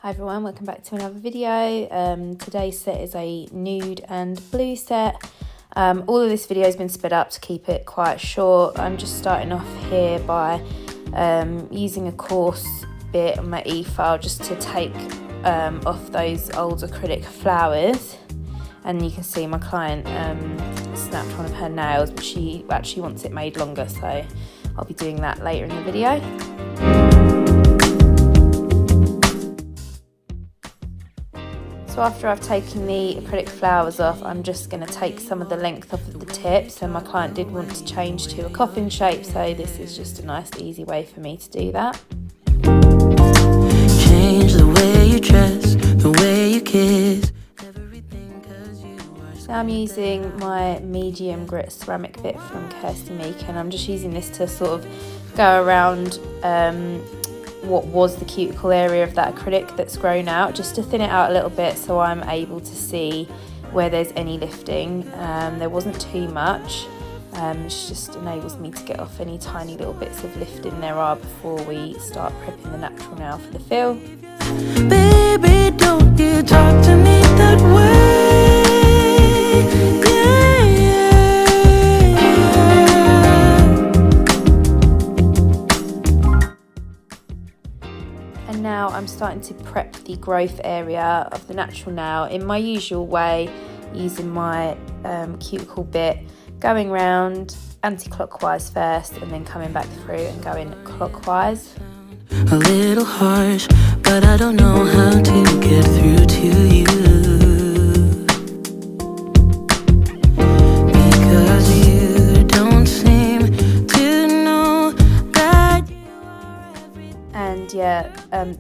Hi everyone, welcome back to another video. Today's set is a nude and blue set. All of this video has been sped up to keep it quite short. I'm just starting off here by using a coarse bit on my e-file just to take off those old acrylic flowers. And you can see my client snapped one of her nails, but she actually wants it made longer, so I'll be doing that later in the video. So after I've taken the acrylic flowers off, I'm just going to take some of the length off of the tips, and my client did want to change to a coffin shape, so this is just a nice easy way for me to do that. Change the way you dress, the way you kiss, everything 'cause you are. So I'm using my medium grit ceramic bit from Kirsty Meek, and I'm just using this to sort of go around what was the cuticle area of that acrylic that's grown out, just to thin it out a little bit so I'm able to see where there's any lifting. There wasn't too much, it just enables me to get off any tiny little bits of lifting there are before we start prepping the natural nail for the fill. Baby, don't you talk to me that way. Now I'm starting to prep the growth area of the natural nail in my usual way, using my cuticle bit, going round anti-clockwise first and then coming back through and going clockwise. A little harsh, but I don't know how to get through to you.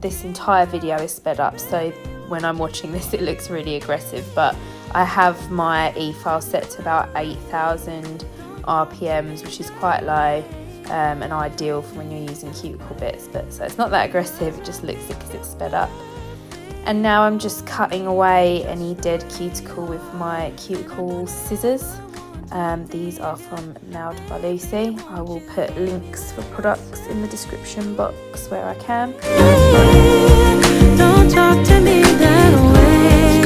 This entire video is sped up, so when I'm watching this it looks really aggressive, but I have my e-file set to about 8,000 RPMs, which is quite low and ideal for when you're using cuticle bits, but so it's not that aggressive, it just looks it because it's sped up. And now I'm just cutting away any dead cuticle with my cuticle scissors. These are from Nailed by Lucy. I will put links for products in the description box where I can. Don't talk to me that way,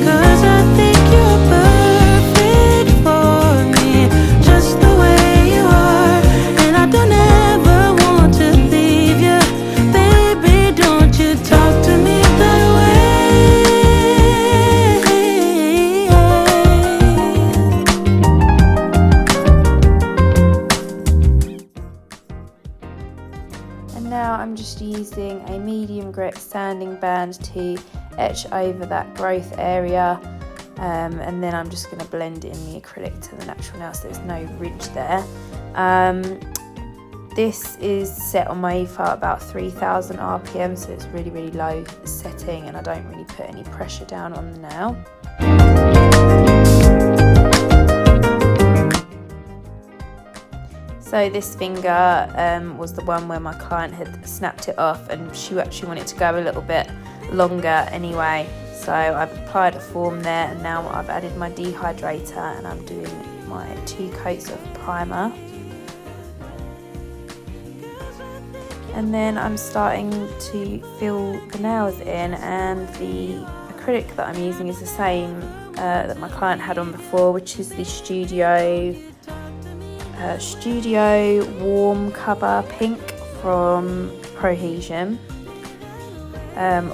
'cause I think you're perfect for me, just the way you are, and I don't ever want to leave you. Baby, don't you talk to me that way. Now I'm just using a medium grit sanding band to etch over that growth area, and then I'm just going to blend in the acrylic to the natural nail so there's no ridge there. This is set on my e-file about 3,000 RPM, so it's really low setting, and I don't really put any pressure down on the nail. So this finger was the one where my client had snapped it off, and she actually wanted to go a little bit longer anyway. So I've applied a form there, and now I've added my dehydrator and I'm doing my 2 coats of primer. And then I'm starting to fill the nails in, and the acrylic that I'm using is the same that my client had on before, which is the Studio Warm Cover Pink from Prohesion.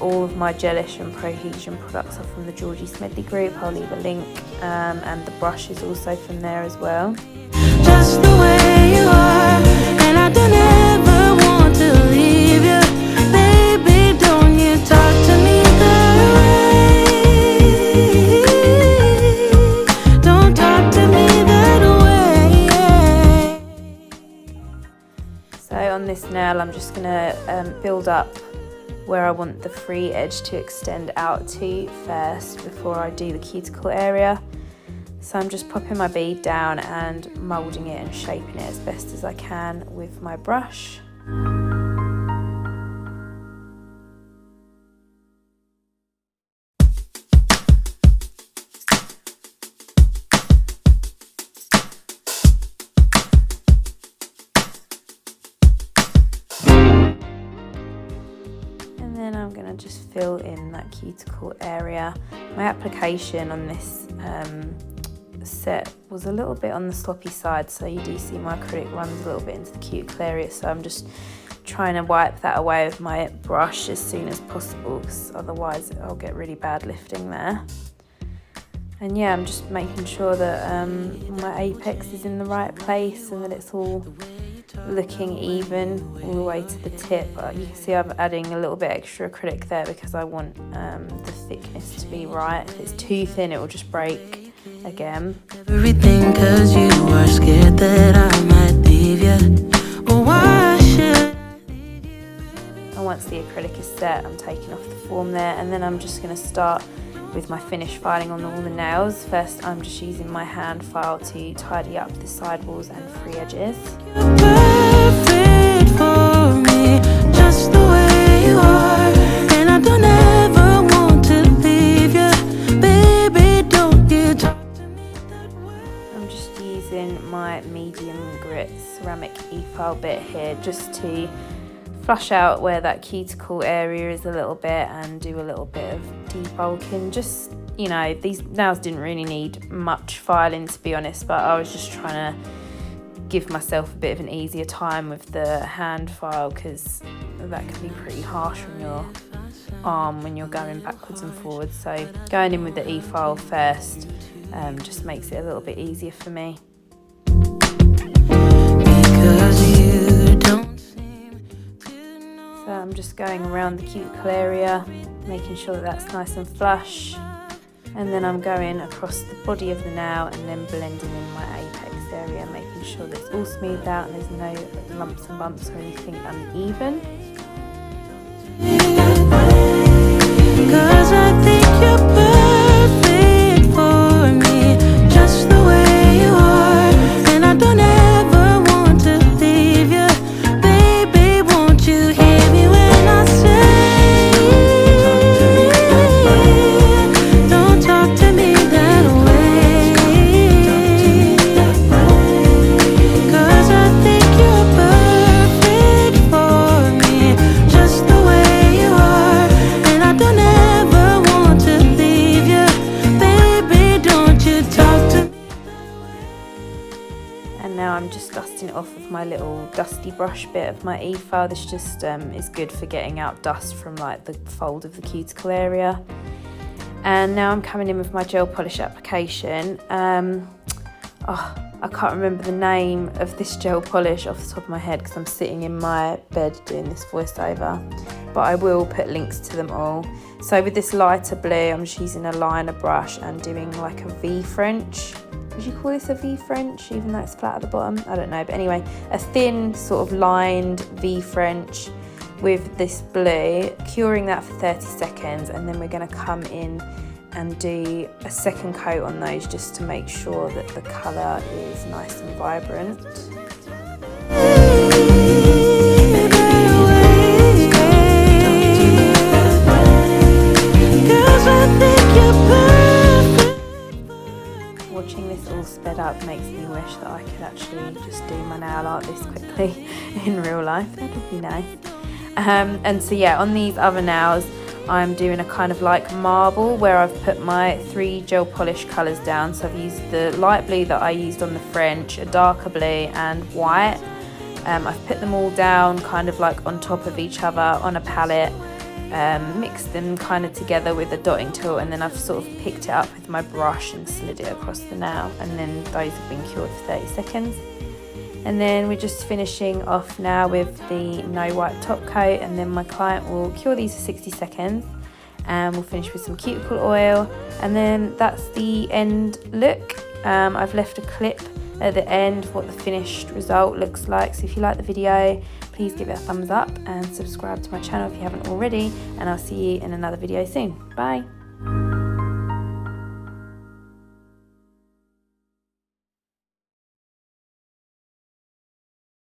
All of my gelish and Prohesion products are from the Georgie Smedley group. I'll leave a link, and the brush is also from there as well. Just the way you are, and I don't ever want to leave you. Baby, don't you talk to me that way. Don't talk to me that way. So on this nail I'm just going to build up where I want the free edge to extend out to first before I do the cuticle area. So I'm just popping my bead down and moulding it and shaping it as best as I can with my brush. and just fill in that cuticle area. My application on this set was a little bit on the sloppy side, so you do see my acrylic runs a little bit into the cuticle area, so I'm just trying to wipe that away with my brush as soon as possible, because otherwise I'll get really bad lifting there. And yeah, I'm just making sure that my apex is in the right place and that it's all looking even all the way to the tip. You can see I'm adding a little bit extra acrylic there because I want the thickness to be right. If it's too thin, it will just break again. Everything 'cause you are scared that I might leave you. Oh, why should And once the acrylic is set, I'm taking off the form there, and then I'm just going to start with my finish filing on all the nails. First, I'm just using my hand file to tidy up the sidewalls and free edges. you're perfect for me, just the way you are, and I don't ever want to leave you, baby, don't you talk to me that way. I'm just using my medium grit ceramic e-file bit here just to flush out where that cuticle area is a little bit and do a little bit of debulking. Just, you know, these nails didn't really need much filing, to be honest, but I was just trying to give myself a bit of an easier time with the hand file, because that can be pretty harsh on your arm when you're going backwards and forwards. So going in with the e-file first just makes it a little bit easier for me. Because you don't seem to know. So I'm just going around the cuticle area, making sure that that's nice and flush, and then I'm going across the body of the nail and then blending in my apex area, making sure that it's all smoothed out and there's no lumps and bumps or anything uneven. 'Cause I think you're perfect for me, just the way you are, and I don't ever want to leave you, baby, won't you hear me when I say, don't talk to me that way, 'cause I think you're perfect for me, just the way you are, and I don't ever want to leave you, baby, don't you talk to me. And now I'm just dusting it off with my little dusty brush bit of my e-file. This just is good for getting out dust from like the fold of the cuticle area. And now I'm coming in with my gel polish application. I can't remember the name of this gel polish off the top of my head because I'm sitting in my bed doing this voiceover, but I will put links to them all. So with this lighter blue, I'm just using a liner brush and doing like a V French. Would you call this a V French, even though it's flat at the bottom? I don't know, but anyway, a thin sort of lined V French with this blue, curing that for 30 seconds, and then we're going to come in and do a second coat on those just to make sure that the colour is nice and vibrant. Watching this all sped up makes me wish that I could actually just do my nail art this quickly in real life. That would be nice. And so yeah, on these other nails, I'm doing a kind of like marble where I've put my 3 gel polish colours down. So I've used the light blue that I used on the French, a darker blue and white. I've put them all down kind of like on top of each other on a palette, mixed them kind of together with a dotting tool, and then I've sort of picked it up with my brush and slid it across the nail, and then those have been cured for 30 seconds. And then we're just finishing off now with the no wipe top coat, and then my client will cure these for 60 seconds and we'll finish with some cuticle oil, and then that's the end look. I've left a clip at the end of what the finished result looks like, so if you like the video, please give it a thumbs up and subscribe to my channel if you haven't already, and I'll see you in another video soon. Bye.